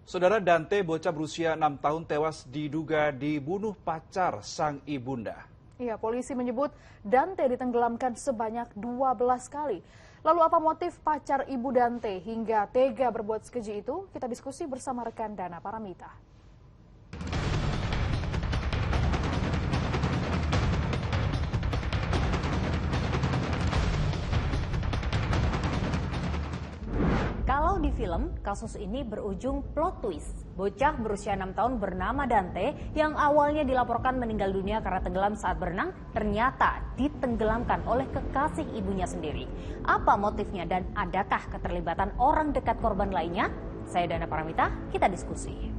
Saudara Dante, bocah berusia 6 tahun tewas diduga dibunuh pacar sang ibunda. Iya, polisi menyebut Dante ditenggelamkan sebanyak 12 kali. Lalu apa motif pacar ibu Dante hingga tega berbuat sekeji itu? Kita diskusi bersama rekan Dana Paramita. Kalau di film, kasus ini berujung plot twist. Bocah berusia 6 tahun bernama Dante yang awalnya dilaporkan meninggal dunia karena tenggelam saat berenang, ternyata ditenggelamkan oleh kekasih ibunya sendiri. Apa motifnya dan adakah keterlibatan orang dekat korban lainnya? Saya Dana Paramita, kita diskusi.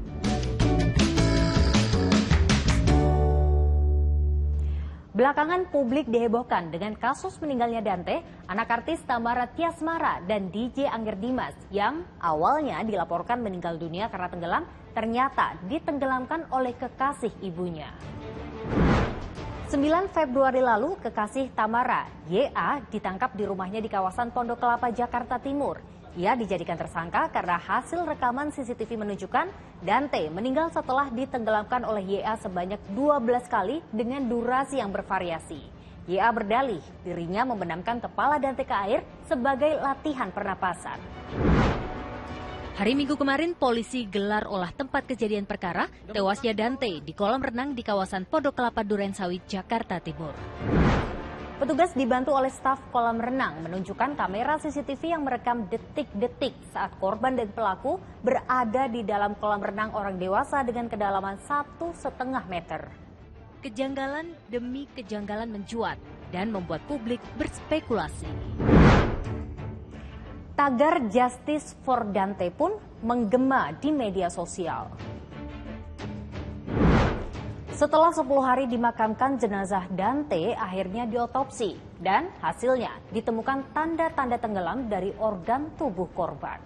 Belakangan publik dihebohkan dengan kasus meninggalnya Dante, anak artis Tamara Tiasmara dan DJ Angger Dimas yang awalnya dilaporkan meninggal dunia karena tenggelam, ternyata ditenggelamkan oleh kekasih ibunya. 9 Februari lalu, kekasih Tamara, YA, ditangkap di rumahnya di kawasan Pondok Kelapa, Jakarta Timur. Ia dijadikan tersangka karena hasil rekaman CCTV menunjukkan Dante meninggal setelah ditenggelamkan oleh YA sebanyak 12 kali dengan durasi yang bervariasi. YA berdalih dirinya membenamkan kepala Dante ke air sebagai latihan pernapasan. Hari Minggu kemarin, polisi gelar olah tempat kejadian perkara tewasnya Dante di kolam renang di kawasan Pondok Kelapa Durensawit, Jakarta Timur. Petugas dibantu oleh staf kolam renang menunjukkan kamera CCTV yang merekam detik-detik saat korban dan pelaku berada di dalam kolam renang orang dewasa dengan kedalaman 1,5 meter. Kejanggalan demi kejanggalan mencuat dan membuat publik berspekulasi. Tagar Justice for Dante pun menggema di media sosial. Setelah 10 hari dimakamkan, jenazah Dante akhirnya diotopsi dan hasilnya ditemukan tanda-tanda tenggelam dari organ tubuh korban.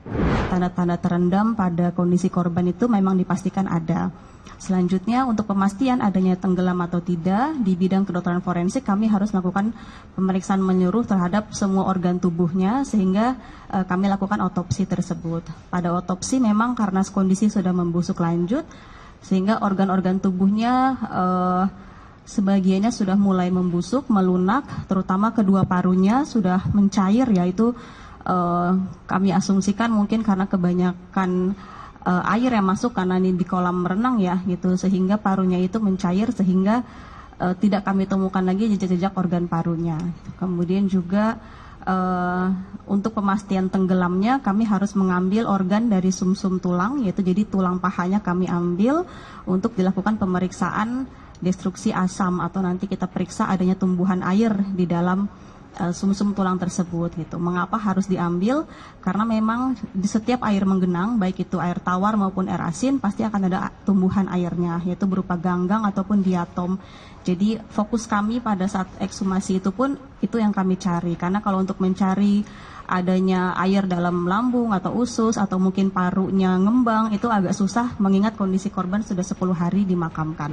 Tanda-tanda terendam pada kondisi korban itu memang dipastikan ada. Selanjutnya untuk pemastian adanya tenggelam atau tidak, di bidang kedokteran forensik kami harus melakukan pemeriksaan menyeluruh terhadap semua organ tubuhnya sehingga kami lakukan otopsi tersebut. Pada otopsi memang karena kondisi sudah membusuk lanjut, sehingga organ-organ tubuhnya sebagiannya sudah mulai membusuk, melunak, terutama kedua parunya sudah mencair, yaitu kami asumsikan mungkin karena kebanyakan air yang masuk karena ini di kolam renang ya, gitu, sehingga parunya itu mencair sehingga tidak kami temukan lagi jejak-jejak organ parunya. Kemudian juga untuk pemastian tenggelamnya kami harus mengambil organ dari sumsum tulang, yaitu jadi tulang pahanya kami ambil untuk dilakukan pemeriksaan destruksi asam atau nanti kita periksa adanya tumbuhan air di dalam sumsum tulang tersebut gitu. Mengapa harus diambil? Karena memang di setiap air menggenang, baik itu air tawar maupun air asin, pasti akan ada tumbuhan airnya, yaitu berupa ganggang ataupun diatom. Jadi fokus kami pada saat ekshumasi itu pun itu yang kami cari. Karena kalau untuk mencari adanya air dalam lambung atau usus atau mungkin parunya ngembang, itu agak susah mengingat kondisi korban sudah 10 hari dimakamkan.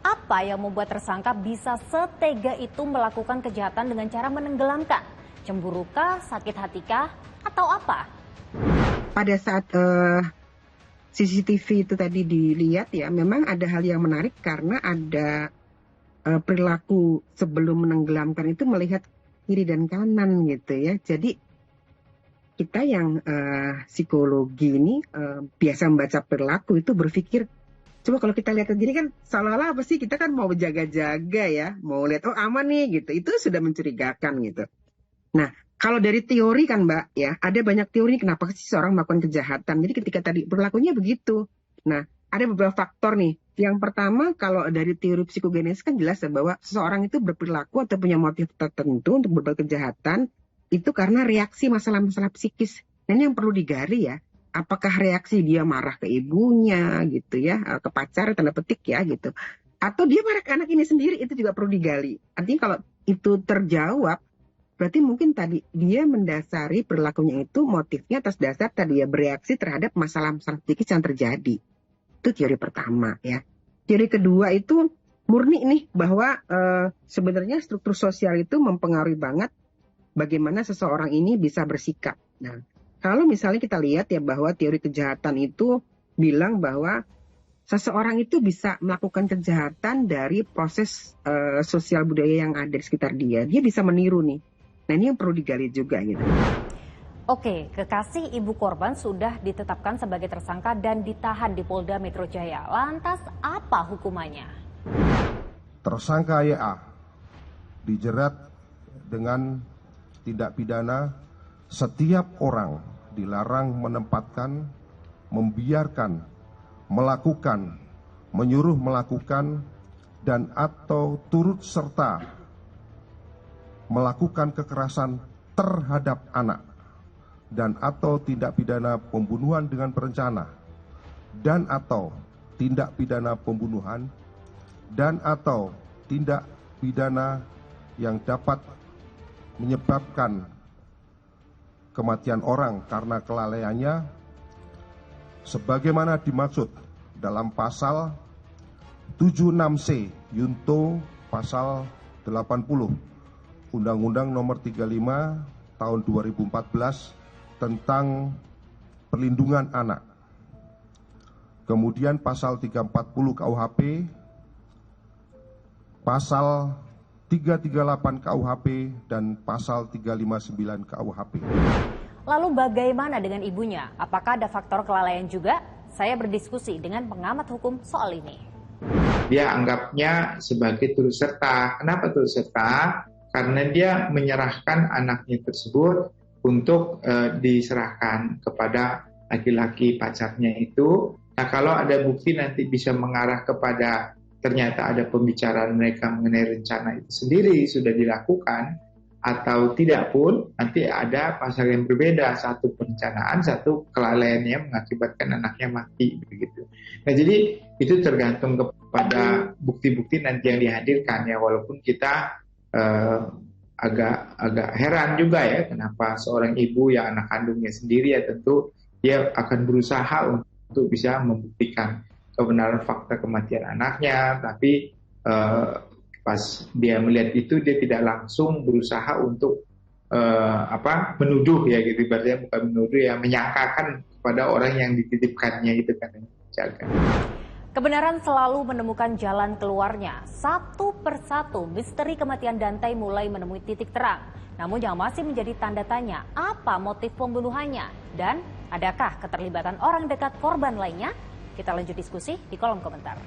Apa yang membuat tersangka bisa setega itu melakukan kejahatan dengan cara menenggelamkan? Cemburukah, sakit hatikah, atau apa? Pada saat CCTV itu tadi dilihat ya, memang ada hal yang menarik karena ada perilaku sebelum menenggelamkan itu melihat kiri dan kanan gitu ya. Jadi kita yang psikologi ini biasa membaca perilaku itu berpikir, coba kalau kita lihat sendiri kan seolah-olah apa sih, kita kan mau jaga-jaga ya, mau lihat oh aman nih gitu, itu sudah mencurigakan gitu. Nah, kalau dari teori kan Mbak ya, ada banyak teori kenapa sih seorang melakukan kejahatan. Jadi ketika tadi perilakunya begitu. Nah, ada beberapa faktor nih. Yang pertama, kalau dari teori psikogenesis kan jelas ya bahwa seseorang itu berperilaku atau punya motif tertentu untuk berbuat kejahatan itu karena reaksi masalah-masalah psikis. Nah, ini yang perlu digali ya. Apakah reaksi dia marah ke ibunya gitu ya, ke pacar tanda petik ya gitu. Atau dia marah ke anak ini sendiri, itu juga perlu digali. Artinya kalau itu terjawab, berarti mungkin tadi dia mendasari perilakunya itu motifnya atas dasar tadi ya bereaksi terhadap masalah-masalah psikis yang terjadi. Itu teori pertama ya. Teori kedua itu murni nih bahwa sebenarnya struktur sosial itu mempengaruhi banget bagaimana seseorang ini bisa bersikap. Nah, kalau misalnya kita lihat ya bahwa teori kejahatan itu bilang bahwa seseorang itu bisa melakukan kejahatan dari proses sosial budaya yang ada di sekitar dia. Dia bisa meniru nih. Nah ini yang perlu digali juga gitu. Oke, kekasih ibu korban sudah ditetapkan sebagai tersangka dan ditahan di Polda Metro Jaya. Lantas apa hukumannya? Tersangka YA dijerat dengan tindak pidana setiap orang dilarang menempatkan, membiarkan, melakukan, menyuruh melakukan, dan atau turut serta melakukan kekerasan terhadap anak, dan atau tindak pidana pembunuhan dengan berencana, dan atau tindak pidana pembunuhan, dan atau tindak pidana yang dapat menyebabkan kematian orang karena kelalaiannya, sebagaimana dimaksud dalam pasal 76C Yunto pasal 80 Undang-Undang Nomor 35 Tahun 2014 tentang Perlindungan Anak. Kemudian pasal 340 KUHP, pasal 338 KUHP, dan pasal 359 KUHP. Lalu bagaimana dengan ibunya? Apakah ada faktor kelalaian juga? Saya berdiskusi dengan pengamat hukum soal ini. Dia anggapnya sebagai turut serta. Kenapa turut serta? Karena dia menyerahkan anaknya tersebut untuk diserahkan kepada laki-laki pacarnya itu. Nah, kalau ada bukti nanti bisa mengarah kepada ternyata ada pembicaraan mereka mengenai rencana itu sendiri sudah dilakukan atau tidak pun, nanti ada pasal yang berbeda, satu perencanaan, satu kelalaian yang mengakibatkan anaknya mati begitu. Nah, jadi itu tergantung kepada bukti-bukti nanti yang dihadirkan ya, walaupun kita agak heran juga ya kenapa seorang ibu yang anak kandungnya sendiri ya tentu dia akan berusaha untuk bisa membuktikan kebenaran fakta kematian anaknya, tapi pas dia melihat itu dia tidak langsung berusaha untuk menuduh ya gitu, berarti bukan menuduh ya, menyangkakan kepada orang yang dititipkannya itu kan jaga. Kebenaran selalu menemukan jalan keluarnya. Satu persatu misteri kematian Dante mulai menemui titik terang. Namun yang masih menjadi tanda tanya, apa motif pembunuhannya? Dan adakah keterlibatan orang dekat korban lainnya? Kita lanjut diskusi di kolom komentar.